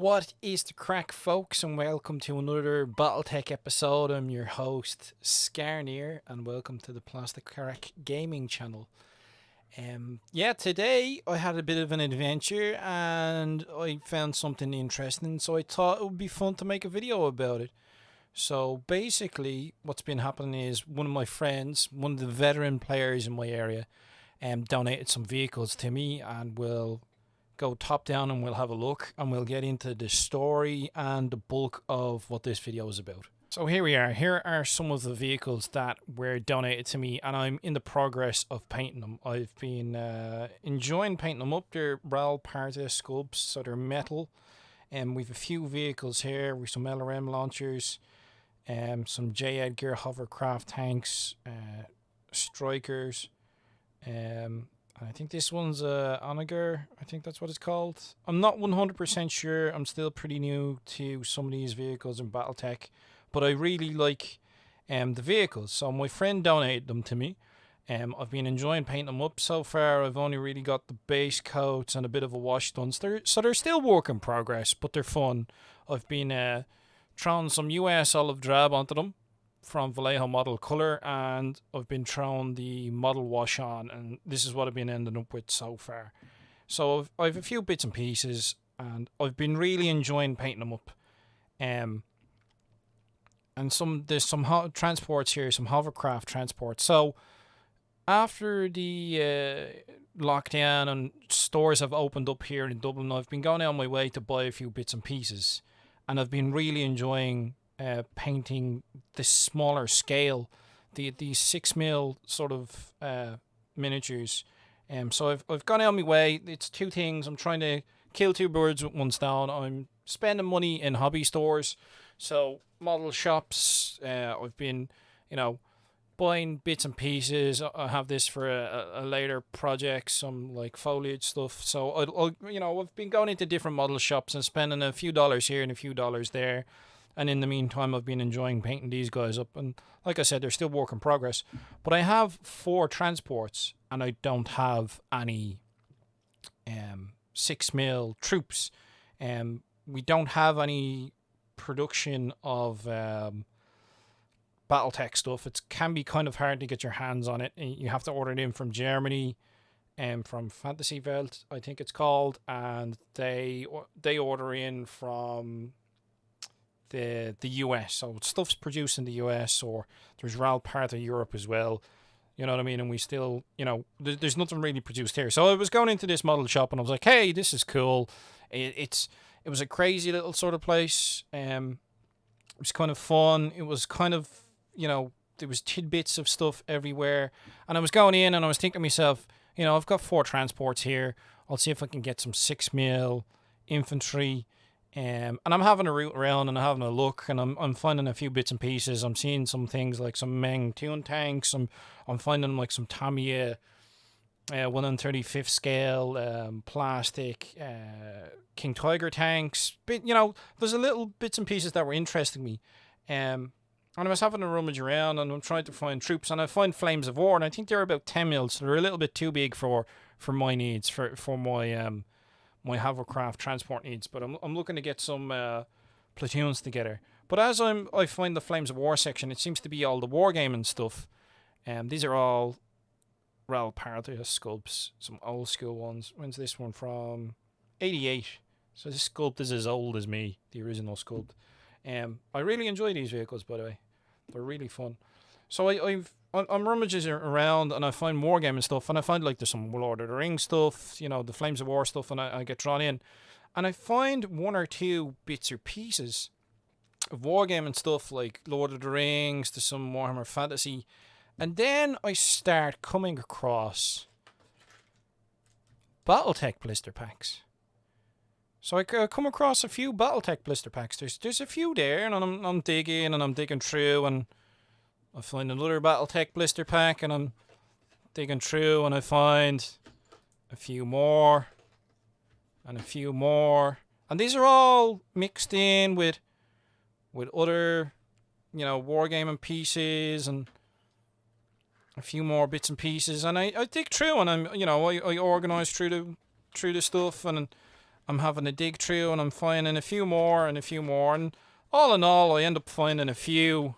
What is the crack, folks, and welcome to another Battletech episode. I'm your host, Skarnir, and welcome to the Plastic Crack Gaming channel. Today I had a bit of an adventure and I found something interesting, so I thought it would be fun to make a video about it. So basically, what's been happening is one of my friends, one of the veteran players in my area, donated some vehicles to me, and we'll go top down and we'll have a look and we'll get into the story and the bulk of what this video is about. So here we are. Here are some of the vehicles that were donated to me, and I'm in the progress of painting them. I've been enjoying painting them up. They're Waaargh sculpts, so they're metal. And we've a few vehicles here with some LRM launchers, some J. Edgar hovercraft tanks, strikers, I think this one's Onager. I think that's what it's called. I'm not 100% sure. I'm still pretty new to some of these vehicles in Battletech, but I really like the vehicles. So my friend donated them to me. I've been enjoying painting them up so far. I've only really got the base coats and a bit of a wash done. So they're still work in progress, but they're fun. I've been throwing some US olive drab onto them from Vallejo model color, and I've been throwing the model wash on, and this is what I've been ending up with so far. So I've a few bits and pieces, and I've been really enjoying painting them up. And there's some transports here, some hovercraft transports. So after the lockdown and stores have opened up here in Dublin, I've been going on my way to buy a few bits and pieces, and I've been really enjoying painting this smaller scale, these 6mm sort of miniatures. So I've gone on my way. It's two things. I'm trying to kill two birds with one stone. I'm spending money in hobby stores, so model shops. I've been, buying bits and pieces. I have this for a later project, some like foliage stuff. So I've been going into different model shops and spending a few dollars here and a few dollars there. And in the meantime, I've been enjoying painting these guys up. And like I said, they're still work in progress. But I have 4 transports, and I don't have any 6mm troops. We don't have any production of Battletech stuff. It can be kind of hard to get your hands on it. You have to order it in from Germany, from Fantasy Welt, I think it's called. And they order in from the US, so stuff's produced in the US, or there's RAL part of Europe as well, you know what I mean, and we still, there's nothing really produced here. So I was going into this model shop and I was like, hey, this is cool. It was a crazy little sort of place. It was kind of fun. It was kind of, there was tidbits of stuff everywhere, and I was going in and I was thinking to myself, I've got 4 transports here. I'll see if I can get some 6mm infantry. And I'm having a route around and I'm having a look, and I'm finding a few bits and pieces. I'm seeing some things like some Meng tune tanks. I'm finding like some Tamiya 1/35 scale plastic King Tiger tanks. But there's a little bits and pieces that were interesting me. And I was having a rummage around and I'm trying to find troops, and I find Flames of War, and I think they're about 10mm, so they're a little bit too big for my needs, for my hovercraft transport needs. But I'm looking to get some platoons together. But as I find the Flames of War section, it seems to be all the wargaming stuff. These are all Waaargh sculpts, some old school ones. When's this one from? 88. So this sculpt is as old as me, the original sculpt. I really enjoy these vehicles, by the way. They're really fun. So I'm rummaging around and I find wargaming stuff, and I find like there's some Lord of the Rings stuff, the Flames of War stuff, and I get drawn in. And I find 1 or 2 bits or pieces of wargaming stuff like Lord of the Rings, to some Warhammer Fantasy. And then I start coming across Battletech blister packs. So I come across a few Battletech blister packs. There's a few there, and I'm digging through, and I find another Battletech blister pack, and I'm digging through, and I find a few more, and a few more. And these are all mixed in with other, wargaming pieces, and a few more bits and pieces. And I dig through, and I organise through the stuff, and I'm having a dig through, and I'm finding a few more and a few more, and all in all, I end up finding a few.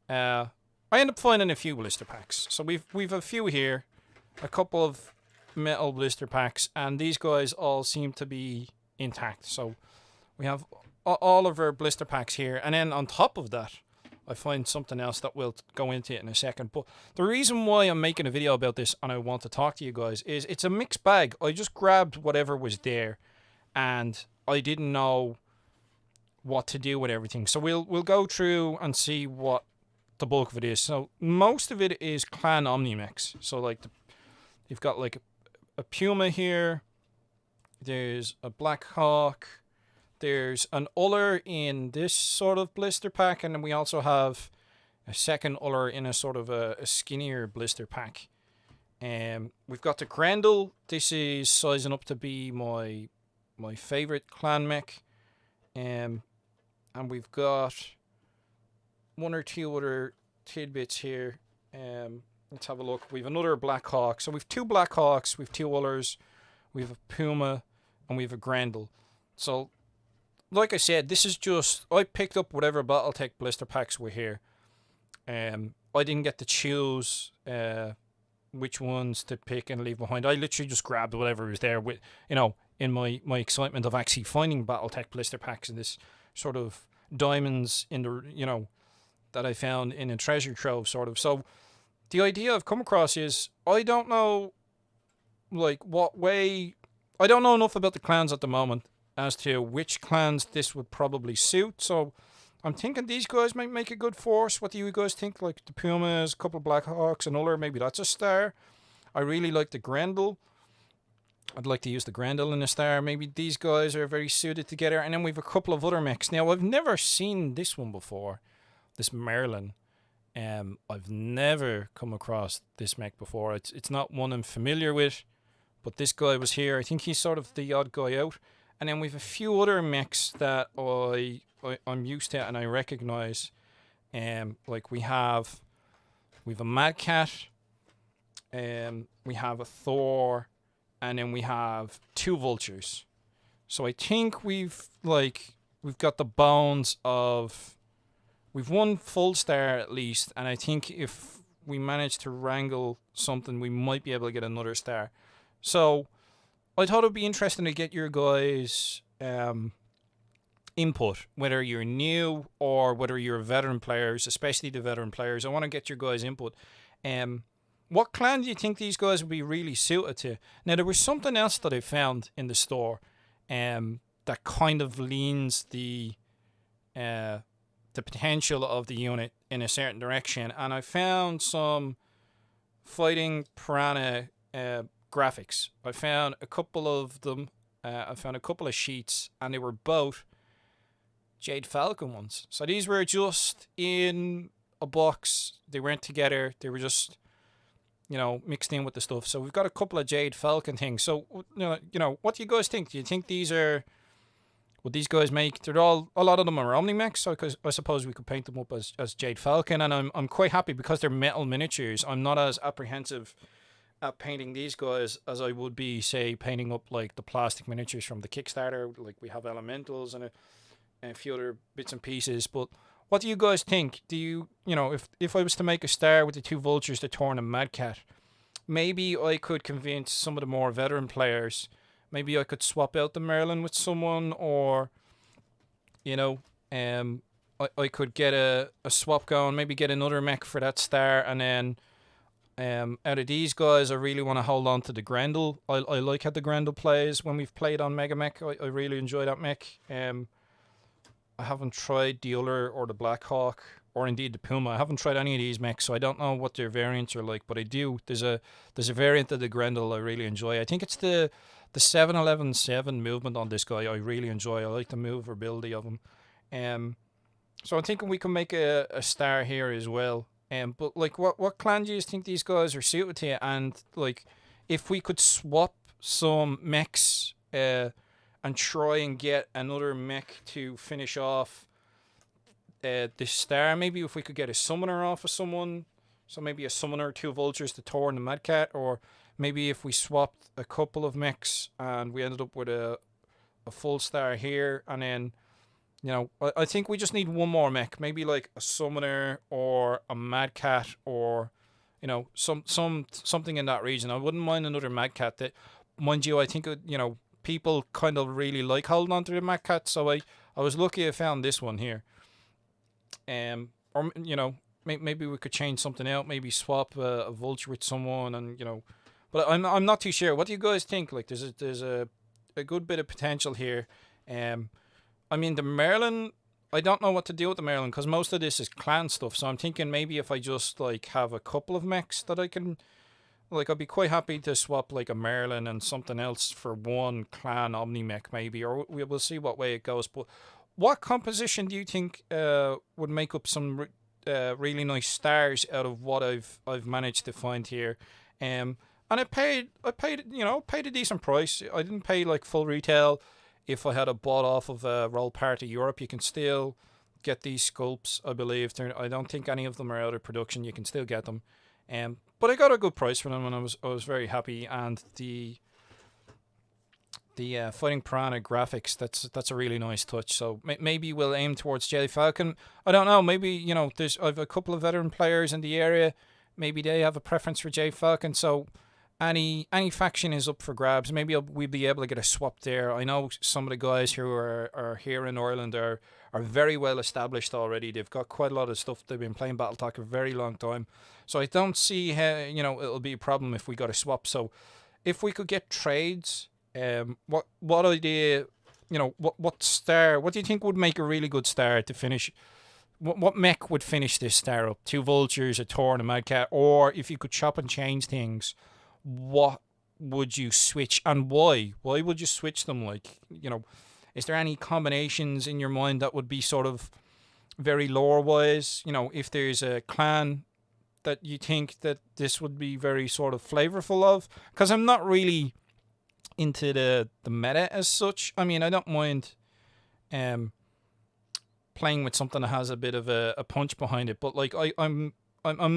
I end up finding a few blister packs. So we've a few here, a couple of metal blister packs, and these guys all seem to be intact. So we have all of our blister packs here, and then on top of that, I find something else that we'll go into it in a second. But the reason why I'm making a video about this and I want to talk to you guys is it's a mixed bag. I just grabbed whatever was there, and I didn't know what to do with everything. So we'll go through and see what the bulk of it is. So most of it is clan Omni-Mechs. So like you've got like a Puma here. There's a Black Hawk. There's an Uller in this sort of blister pack, and then we also have a second Uller in a sort of a skinnier blister pack. We've got the Grendel. This is sizing up to be my favorite clan mech. And we've got one or two other tidbits here. Let's have a look. We've another Black Hawk. So we've two Black Hawks, we've two Ullers, we've a Puma, and we've a Grendel. So, like I said, this is just, I picked up whatever Battletech blister packs were here. I didn't get to choose which ones to pick and leave behind. I literally just grabbed whatever was there with, in my excitement of actually finding Battletech blister packs and this sort of diamonds in the, that I found in a treasure trove sort of. So the idea I've come across is I don't know like what way, I don't know enough about the clans at the moment as to which clans this would probably suit. So I'm thinking these guys might make a good force. What do you guys think? Like the Pumas, a couple of Black Hawks, an Uller, maybe that's a star. I really like the Grendel. I'd like to use the Grendel in a star. Maybe these guys are very suited together. And then we've a couple of other mechs. Now, I've never seen this one before, this Merlin. I've never come across this mech before. It's not one I'm familiar with, but this guy was here. I think he's sort of the odd guy out. And then we've a few other mechs that I'm used to and I recognize. Like we have a Mad Cat, we have a Thor, and then we have two Vultures. So I think we've got the bones of, we've one full star at least, and I think if we manage to wrangle something, we might be able to get another star. So I thought it'd be interesting to get your guys' input, whether you're new or whether you're veteran players, especially the veteran players. I want to get your guys' input. What clan do you think these guys would be really suited to? Now, there was something else that I found in the store that kind of leans the potential of the unit in a certain direction, and I found some Fighting Piranha graphics. I found a couple of them. I found a couple of sheets, and they were both Jade Falcon ones. So these were just in a box. They weren't together. They were just, mixed in with the stuff. So we've got a couple of Jade Falcon things. So, what do you guys think? Do you think these are, would these guys make, a lot of them are Omni-Mechs, so I suppose we could paint them up as Jade Falcon, and I'm quite happy because they're metal miniatures. I'm not as apprehensive at painting these guys as I would be, say, painting up like the plastic miniatures from the Kickstarter. Like we have elementals and a few other bits and pieces. But what do you guys think? Do you, if I was to make a star with the two Vultures, the Torn and Mad Cat, maybe I could convince some of the more veteran players. Maybe I could swap out the Merlin with someone, or, I could get a swap going, maybe get another mech for that star, and then out of these guys, I really want to hold on to the Grendel. I like how the Grendel plays when we've played on Mega Mech. I really enjoy that mech. I haven't tried the Uller or the Black Hawk, or indeed the Puma. I haven't tried any of these mechs, so I don't know what their variants are like, but I do. There's a variant of the Grendel I really enjoy. I think it's the 7-11-7 movement on this guy I really enjoy. I like the maneuverability of him. So I'm thinking we can make a star here as well. But like, what clan do you think these guys are suited to? And like, if we could swap some mechs and try and get another mech to finish off this star, maybe if we could get a summoner off of someone, so maybe a summoner, two Vultures, the Thor and the Mad Cat, or maybe if we swapped a couple of mechs and we ended up with a a full star here, and then I think we just need one more mech, maybe like a summoner or a mad cat, or something in that region. I wouldn't mind another mad cat. That, mind you, I think people kind of really like holding on to the mad cat, so I was lucky I found this one here. Or maybe we could change something out, maybe swap a vulture with someone, and but I'm not too sure. What do you guys think? Like, there's a good bit of potential here. I mean, the Merlin, I don't know what to do with the Merlin, because most of this is clan stuff. So I'm thinking maybe if I just like have a couple of mechs that I can, like, I'd be quite happy to swap like a Merlin and something else for one clan Omni mech maybe, or we'll see what way it goes. But what composition do you think would make up some really nice stars out of what I've managed to find here? And I paid paid a decent price. I didn't pay like full retail. If I had a bought off of Roll Party Europe, you can still get these sculpts. I believe I don't think any of them are out of production. You can still get them, but I got a good price for them, and I was very happy. And the Fighting Piranha graphics, that's a really nice touch. So maybe we'll aim towards Jedi Falcon. I don't know. Maybe I've a couple of veteran players in the area. Maybe they have a preference for Jedi Falcon. So any faction is up for grabs. Maybe we'll be able to get a swap there. I know some of the guys who are here in Ireland are very well established already. They've got quite a lot of stuff. They've been playing Battletech a very long time. So I don't see how it'll be a problem if we got a swap. So if we could get trades, what idea, what star? What do you think would make a really good star to finish? What mech would finish this star up? 2 vultures, a Tor, and a mad cat. Or if you could chop and change things, what would you switch, and why? Why would you switch them? Like, is there any combinations in your mind that would be sort of very lore wise? If there's a clan that you think that this would be very sort of flavorful of, because I'm not really into the meta as such. I mean, I don't mind playing with something that has a bit of a punch behind it, but like I'm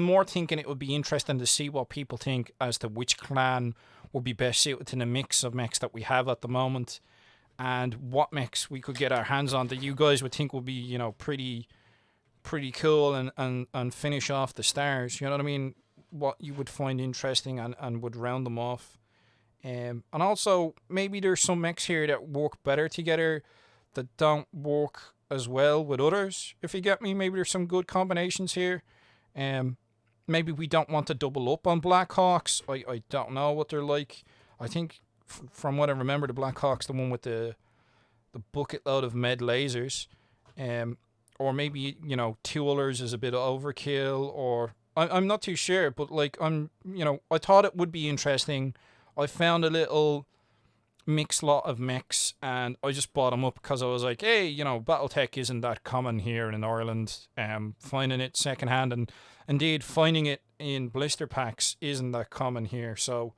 more thinking it would be interesting to see what people think as to which clan would be best suited to the mix of mechs that we have at the moment, and what mechs we could get our hands on that you guys would think would be, pretty cool and finish off the stars. You know what I mean? What you would find interesting and would round them off. And also, maybe there's some mechs here that work better together that don't work as well with others, if you get me. Maybe there's some good combinations here. Maybe we don't want to double up on Blackhawks. I don't know what they're like. I think from what I remember, the Blackhawks, the one with the bucket load of med lasers. Or maybe 2 others is a bit of overkill, or I'm not too sure, but like I thought it would be interesting. I found a little mixed lot of mechs, and I just bought them up because I was like, hey, Battletech isn't that common here in Ireland. Finding it secondhand, and indeed finding it in blister packs isn't that common here. So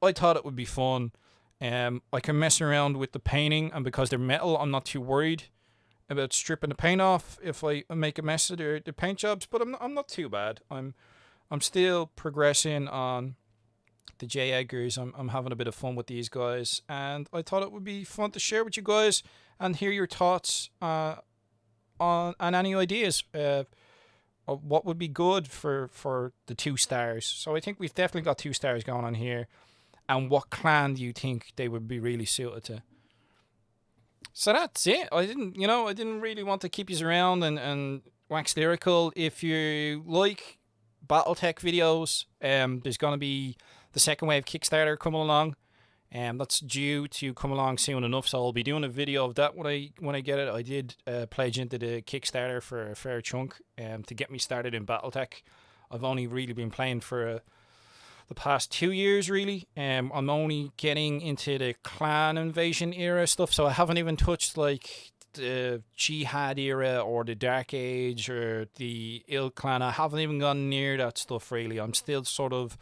I thought it would be fun. I can mess around with the painting, and because they're metal, I'm not too worried about stripping the paint off if I make a mess of the paint jobs. But I'm not too bad. I'm still progressing on the J Edgars. I'm having a bit of fun with these guys, and I thought it would be fun to share with you guys and hear your thoughts on any ideas of what would be good for the 2 stars. So I think we've definitely got 2 stars going on here. And what clan do you think they would be really suited to? So that's it. I didn't really want to keep you around and wax lyrical. If you like Battletech videos, there's going to be the second wave Kickstarter coming along, and that's due to come along soon enough. So I'll be doing a video of that when I get it. I did pledge into the Kickstarter for a fair chunk to get me started in Battletech. I've only really been playing for the past 2 years, really. I'm only getting into the clan invasion era stuff, so I haven't even touched like the Jihad era or the Dark Age or the Ill Clan. I haven't even gone near that stuff, really. I'm still sort of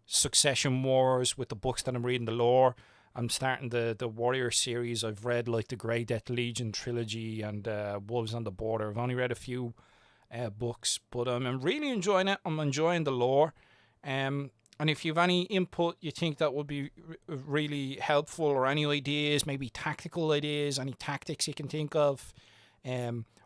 Succession Wars with the books that I'm reading, the lore. I'm starting the Warrior series. I've read like the Grey Death Legion trilogy and Wolves on the Border. I've only read a few books, but I'm really enjoying it. I'm enjoying the lore. And if you have any input you think that would be really helpful, or any ideas, maybe tactical ideas, any tactics you can think of,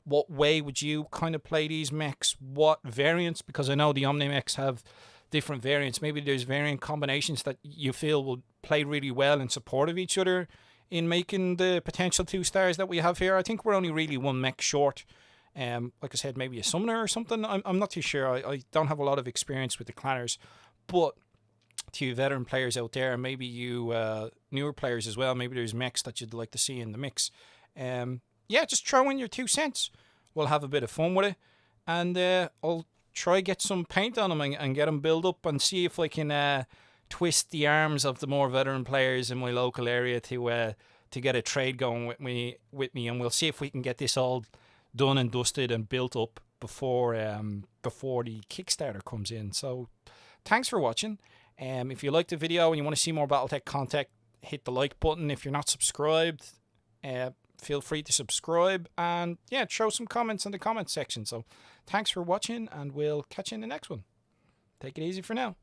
what way would you kind of play these mechs? What variants? Because I know the Omni mechs have different variants. Maybe there's variant combinations that you feel will play really well in support of each other in making the potential 2 stars that we have here. I think we're only really 1 mech short. Like I said, maybe a summoner or something. I'm not too sure. I don't have a lot of experience with the clanners. But to you veteran players out there, maybe you newer players as well, maybe there's mechs that you'd like to see in the mix. Yeah, just throw in your 2 cents. We'll have a bit of fun with it. And I'll try get some paint on them and get them built up, and see if I can twist the arms of the more veteran players in my local area to get a trade going with me. And we'll see if we can get this all done and dusted and built up before the Kickstarter comes in. So thanks for watching. If you liked the video and you want to see more Battletech content, hit the like button. If you're not subscribed, feel free to subscribe, and yeah, throw some comments in the comment section. So thanks for watching, and we'll catch you in the next one. Take it easy for now.